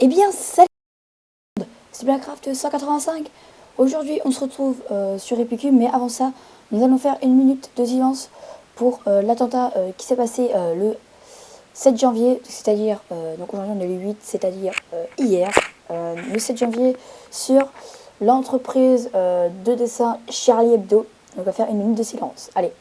Eh bien, salut, c'est Blackcraft 185. Aujourd'hui, on se retrouve sur Epicube, mais avant ça, nous allons faire une minute de silence pour l'attentat qui s'est passé le 7 janvier, c'est-à-dire, donc aujourd'hui on est le 8, c'est-à-dire hier, le 7 janvier, sur l'entreprise de dessin Charlie Hebdo. Donc on va faire une minute de silence. Allez.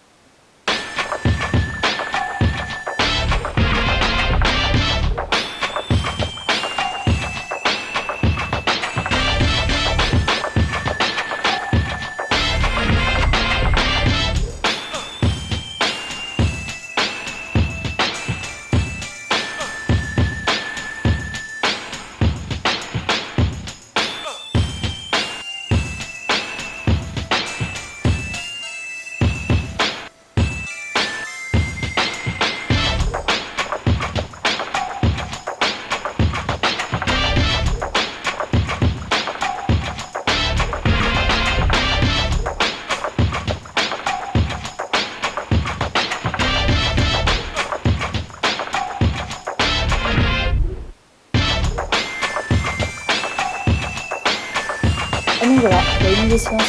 Et donc voilà, la minute de silence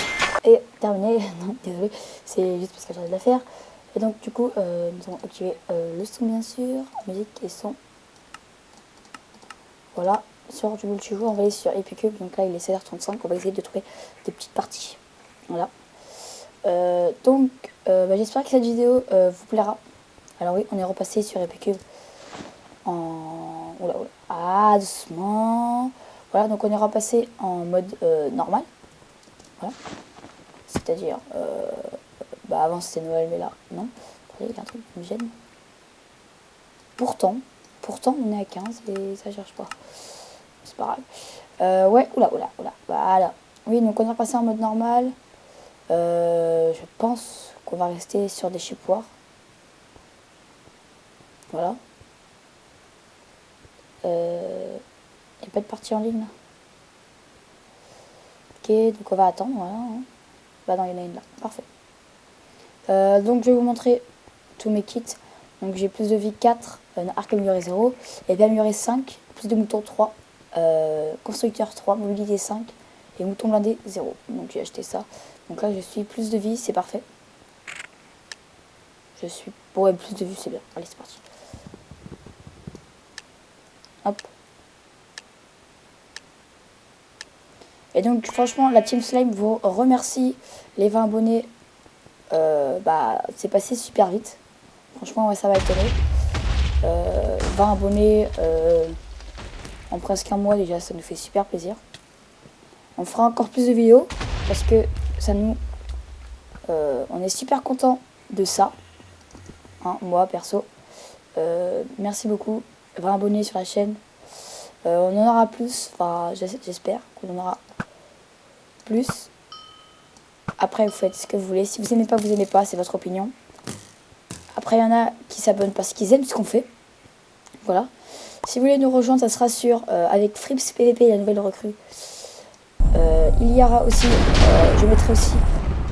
est terminée. Non, désolé, c'est juste parce que j'arrête de la faire. Et donc du coup, nous allons activer le son bien sûr, musique et son. Voilà, sur du multijoueur, on va aller sur Epicube. Donc là, il est 16h35, on va essayer de trouver des petites parties. Voilà. J'espère que cette vidéo vous plaira. Alors oui, on est repassé sur Epicube en... Oula, oula. Ah, doucement. Voilà, donc on est repassé en mode normal. Voilà. C'est-à-dire, avant c'était Noël, mais là, non. Attendez, il y a un truc qui me gêne. Pourtant, on est à 15 et ça cherche pas. C'est pas grave. Ouais, oula. Voilà. Oui, donc on est repassé en mode normal. Je pense qu'on va rester sur des chipoires. Voilà. Il n'y a pas de partie en ligne là. Ok, donc on va attendre. Voilà. Bah non, il y en a une là. Parfait. Donc je vais vous montrer tous mes kits. Donc j'ai plus de vie 4, arc amélioré 0, épée amélioré 5, plus de moutons 3, constructeur 3, mobilité 5 et mouton blindé 0. Donc j'ai acheté ça. Donc là je suis plus de vie, c'est parfait. Je suis... Ouais, plus de vie, c'est bien. Allez, c'est parti. Hop. Et donc franchement, la Team Slime vous remercie. Les 20 abonnés, c'est passé super vite. Franchement, ouais, ça va étonner. 20 abonnés en presque un mois déjà, ça nous fait super plaisir. On fera encore plus de vidéos parce que ça nous... on est super content de ça. Hein, moi, perso. Merci beaucoup. 20 abonnés sur la chaîne. On en aura plus. Enfin, j'espère qu'on en aura plus. Après, vous faites ce que vous voulez. Si vous aimez pas, vous aimez pas. C'est votre opinion. Après, il y en a qui s'abonnent parce qu'ils aiment ce qu'on fait. Voilà. Si vous voulez nous rejoindre, ça sera sur avec Frips PVP, la nouvelle recrue. Il y aura aussi, je mettrai aussi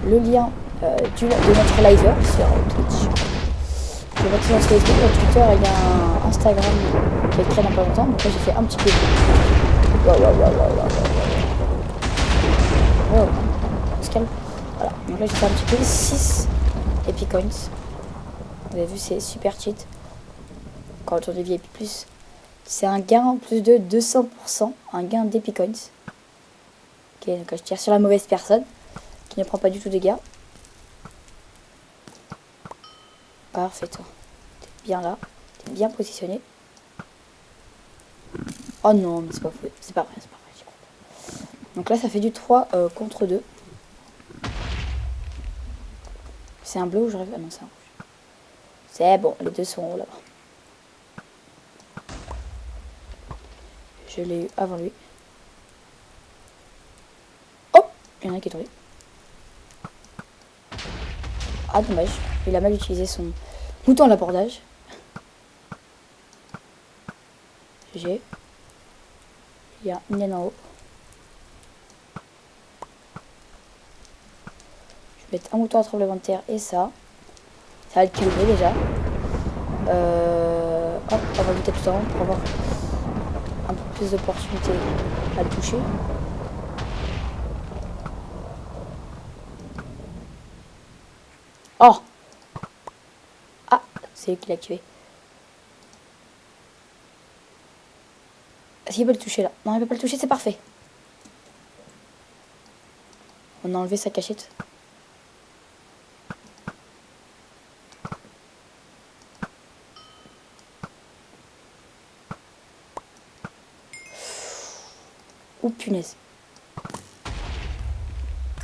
le lien de notre liver sur Twitch. Je vais mettre sur Facebook, Twitter et il y a un Instagram qui va être créé dans pas longtemps. Donc là, j'ai fait un petit peu. Wow. On se calme. Voilà. Donc là, j'ai fait un petit peu 6 Epic Coins. Vous avez vu, c'est super cheat. Quand on est VIP+, c'est un gain en plus de 200%, un gain d'Epic Coins. Ok, donc je tire sur la mauvaise personne, qui ne prend pas du tout de dégâts. Parfait, toi. T'es bien là, t'es bien positionné. Oh non, mais c'est pas vrai, j'y crois pas. Donc là, ça fait du 3 contre 2. C'est un bleu ou je rêve? Ah non, c'est un rouge. C'est bon, les deux sont là-bas. Je l'ai eu avant lui. Oh, il y en a un qui est tombé. Ah, dommage. Il a mal utilisé son mouton à l'abordage. GG. Il y a une laine en haut. Je vais mettre un mouton à tremblement de terre et ça. Ça va le calmer déjà. Hop, on va lutter tout en haut pour avoir un peu plus d'opportunités à le toucher. Oh! Ah! C'est lui qui l'a tué. Est-ce qu'il peut le toucher là? Non, il peut pas le toucher, c'est parfait. On a enlevé sa cachette. Oh punaise.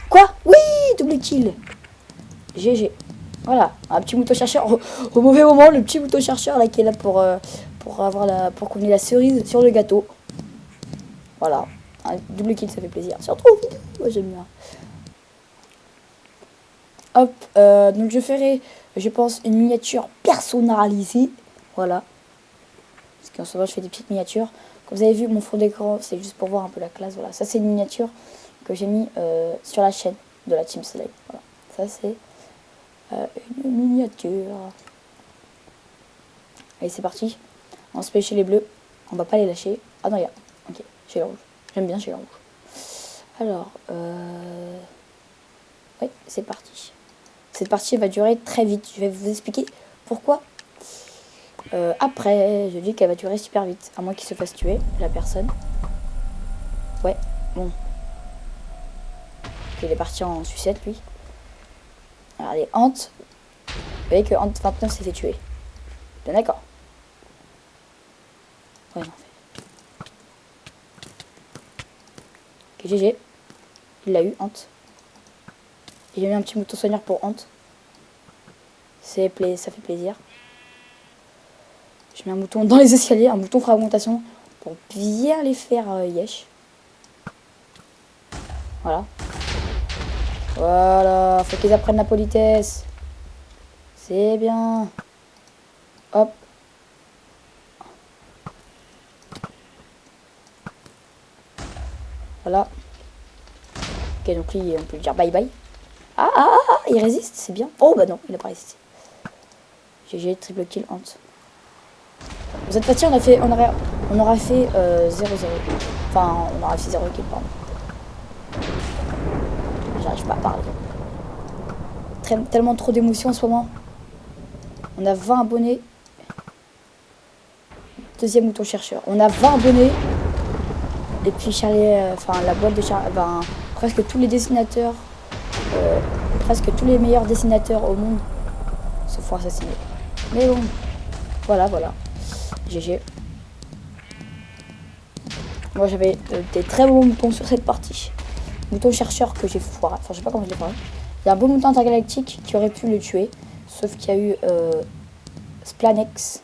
Quoi? Oui! Double kill. GG. Voilà, un petit mouton chercheur au mauvais moment, le petit mouton chercheur là qui est là pour qu'on ait la cerise sur le gâteau. Voilà, un double kill, ça fait plaisir. Surtout vidéo, moi j'aime bien. Hop, donc je ferai, je pense, une miniature personnalisée. Voilà. Parce qu'en ce moment je fais des petites miniatures. Comme vous avez vu, mon fond d'écran, c'est juste pour voir un peu la classe. Voilà, ça c'est une miniature que j'ai mis sur la chaîne de la Team Slime. Voilà, ça c'est une miniature. Allez, c'est parti. On se met chez les bleus. On va pas les lâcher. Ah non, il y a. Ok, chez les rouges. J'aime bien chez les rouges. Alors, oui, c'est parti. Cette partie va durer très vite. Je vais vous expliquer pourquoi. Après, je dis qu'elle va durer super vite. À moins qu'il se fasse tuer, la personne. Ouais, bon. Il est parti en sucette, lui. Regardez, Ant. Vous voyez que Ant 29 s'est fait tuer. Bien d'accord. Ouais, non. Ok, GG. Il l'a eu, Ant. Il a mis un petit mouton soigneur pour Ant. Ça fait plaisir. Je mets un mouton dans les escaliers, un mouton fragmentation pour bien les faire yesh. Voilà. Voilà, faut qu'ils apprennent la politesse. C'est bien. Hop. Voilà. Ok, donc lui, on peut lui dire bye bye. Il résiste, c'est bien. Oh bah non, il a pas résisté. GG, triple kill, Ant. Cette partie, on aura fait 0-0. Enfin, on aura fait 0 kill, pardon. J'arrive pas à parler. Tellement trop d'émotions en ce moment. On a 20 abonnés. Deuxième mouton chercheur. On a 20 abonnés. Et puis Charlie, la boîte de Charlie, presque tous les dessinateurs, presque tous les meilleurs dessinateurs au monde se font assassiner. Mais bon, voilà. GG. Moi j'avais des très bons moutons sur cette partie. Mouton chercheur que j'ai foiré. Enfin, je sais pas comment je l'ai foiré. Il y a un beau mouton intergalactique qui aurait pu le tuer. Sauf qu'il y a eu Splanex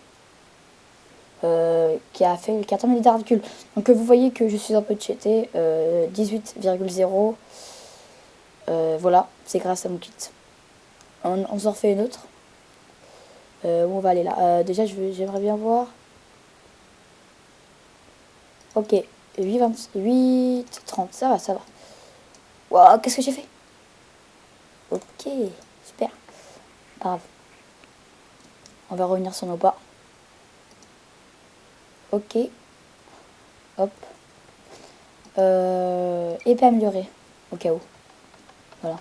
qui a terminé des recul. Donc vous voyez que je suis un peu cheaté. 18,0. Voilà, c'est grâce à mon kit. On s'en refait une autre. Où on va aller là. Déjà, j'aimerais bien voir. Ok, 8,30, ça va. Wow, qu'est-ce que j'ai fait? Ok, super. Pas grave. On va revenir sur nos pas. Ok. Hop. Épée améliorée, au cas où. Voilà.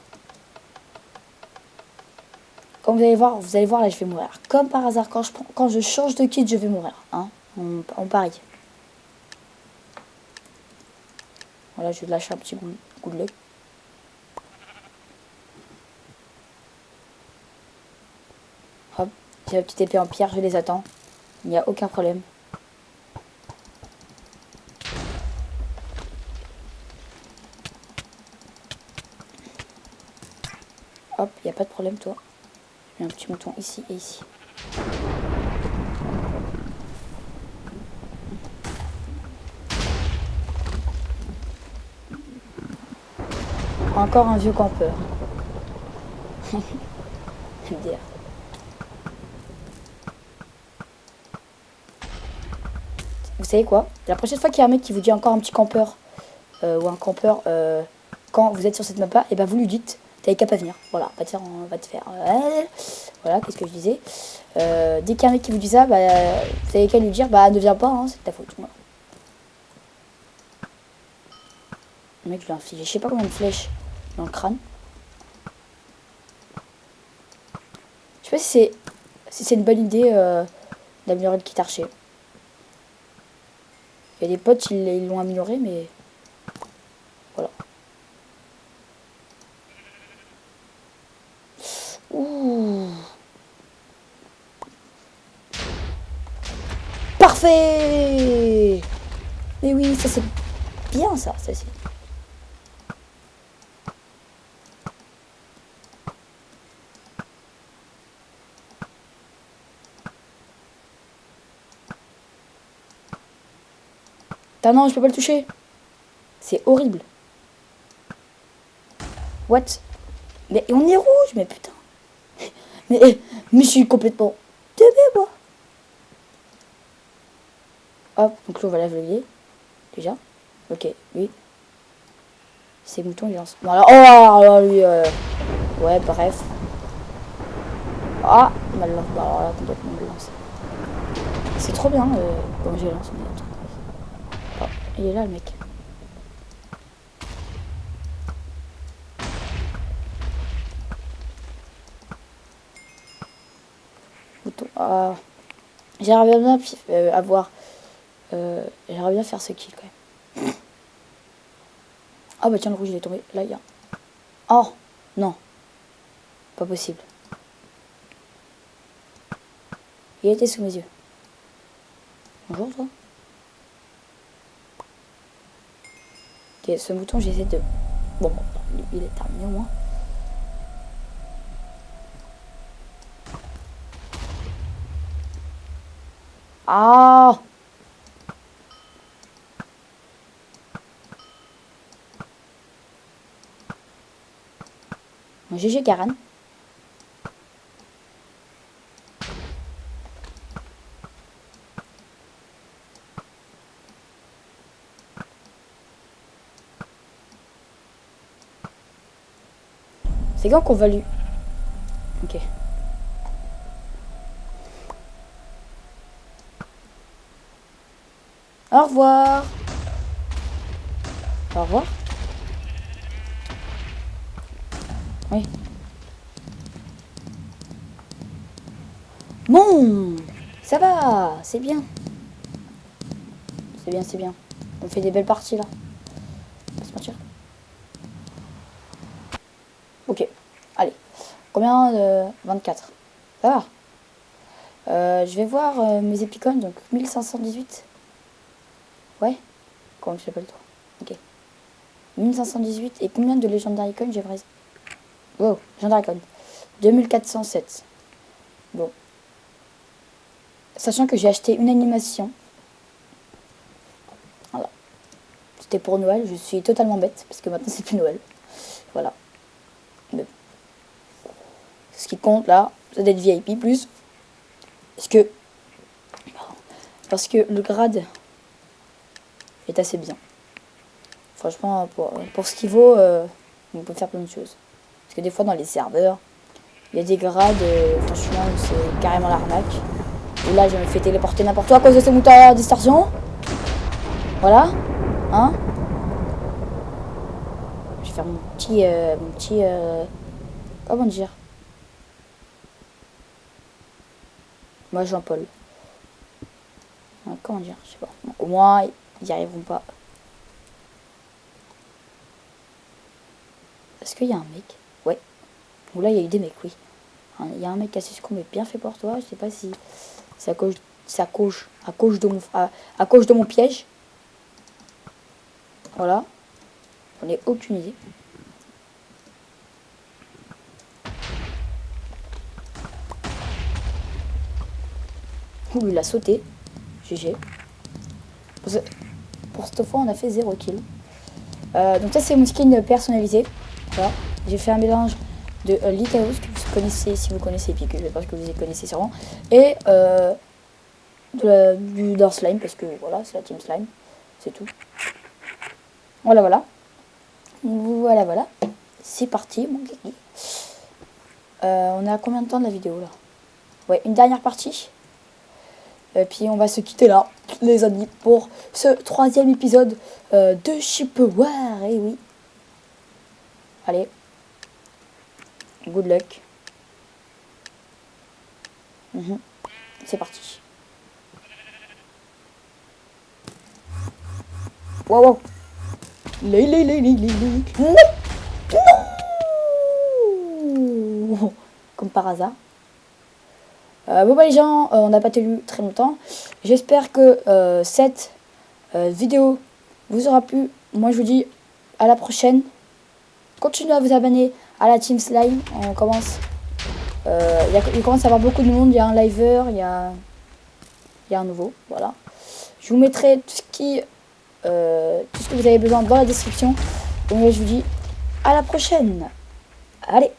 Comme vous allez voir, là, je vais mourir. Comme par hasard, quand je change de kit, je vais mourir. Hein, on parie. Voilà, je vais lâcher un petit coup de l'œil. Hop, j'ai la petite épée en pierre, je les attends. Il n'y a aucun problème. Hop, il n'y a pas de problème, toi. Je mets un petit mouton ici et ici. Encore un vieux campeur. MDR. Vous savez quoi? La prochaine fois qu'il y a un mec qui vous dit encore un petit campeur ou un campeur quand vous êtes sur cette map, et ben vous lui dites t'avais qu'à pas venir. Voilà, on va te faire. Voilà, qu'est-ce que je disais. Dès qu'il y a un mec qui vous dit ça, bah, vous avez qu'à lui dire bah ne viens pas, hein, c'est de ta faute. Voilà. Le mec, je lui ai infligé je sais pas combien de flèches dans le crâne. Je sais pas si c'est une bonne idée d'améliorer le kit archer. Il y a des potes, ils l'ont amélioré, mais voilà. Ouh. Parfait. Mais oui, ça c'est bien ça, c'est. Ah non, je peux pas le toucher. C'est horrible. What? Mais on est rouge, mais putain. Mais je suis complètement teubé, moi. Hop, donc là, on va la levier. Déjà. Ok, oui. Ces moutons, ils lancent. Bon, alors, oh, alors lui, ouais, bref. Ah, il m'a lancé. Bah, alors là, complètement mal lancé. C'est trop bien, comme j'ai lancé. Oh, il est là, le mec. Mouton. Ah. J'aimerais bien avoir. J'aimerais bien faire ce kill quand même. Ah bah tiens, le rouge il est tombé. Là il y a. Oh non. Pas possible. Il était sous mes yeux. Bonjour toi. Ok, ce mouton j'essaie de. Bon, il est terminé au moins. Ah. Bon, GG Karan. C'est quand qu'on va lui. Ok. Au revoir. Au revoir. Oui. Bon, ça va, c'est bien. C'est bien, c'est bien. On fait des belles parties là. On va se mentir. Ok, allez. Combien de 24. Ça va. Je vais voir mes épicônes, donc 1518. Ouais. Comment tu l'appelles toi? Ok. 1518. Et combien de légendaires icônes j'aimerais. Wow, légendaire icône. 2407. Bon. Sachant que j'ai acheté une animation. Voilà. C'était pour Noël. Je suis totalement bête. Parce que maintenant c'est plus Noël. Voilà. Mais ce qui compte là, c'est d'être VIP plus. Parce que le grade est assez bien. Franchement, pour ce qu'il vaut, on peut faire plein de choses. Parce que des fois, dans les serveurs, il y a des grades, franchement, c'est carrément l'arnaque. Et là, je me fais téléporter n'importe où à cause de ces moutons à distorsion. Voilà. Hein? Je vais faire mon petit, comment dire? Moi, Jean-Paul. Comment dire? Je sais pas. Bon, au moins, ils n'y arriveront pas. Est-ce qu'il y a un mec? Ouais. Ou là, il y a eu des mecs, oui. Il y a un mec assez succombé bien fait pour toi. Je sais pas si c'est à cause de mon piège. Voilà. J'en ai aucune idée. Ouh, il a sauté. GG. Pour cette fois, on a fait 0 kill. Donc ça, c'est mon skin personnalisé. Voilà. J'ai fait un mélange de Litaos, que vous connaissez, si vous connaissez Pique, je pense que vous les connaissez sûrement. Et d'un slime, parce que voilà, c'est la team slime. C'est tout. Voilà, voilà. Voilà, voilà. C'est parti, mon kiki. On a combien de temps de la vidéo, là? Ouais, une dernière partie. Et puis on va se quitter là, les amis, pour ce 3e épisode de Ship Wars. carré, oui. Allez. Good luck. C'est parti. Wow, wow. Non. Non. Comme par hasard. Bon bah les gens, on n'a pas tenu très longtemps. J'espère que cette vidéo vous aura plu. Moi je vous dis à la prochaine. Continuez à vous abonner à la Team Slime. On commence. Il commence à y avoir beaucoup de monde. Il y a un liver, il y a un nouveau. Voilà. Je vous mettrai tout ce que vous avez besoin dans la description. Donc je vous dis à la prochaine. Allez.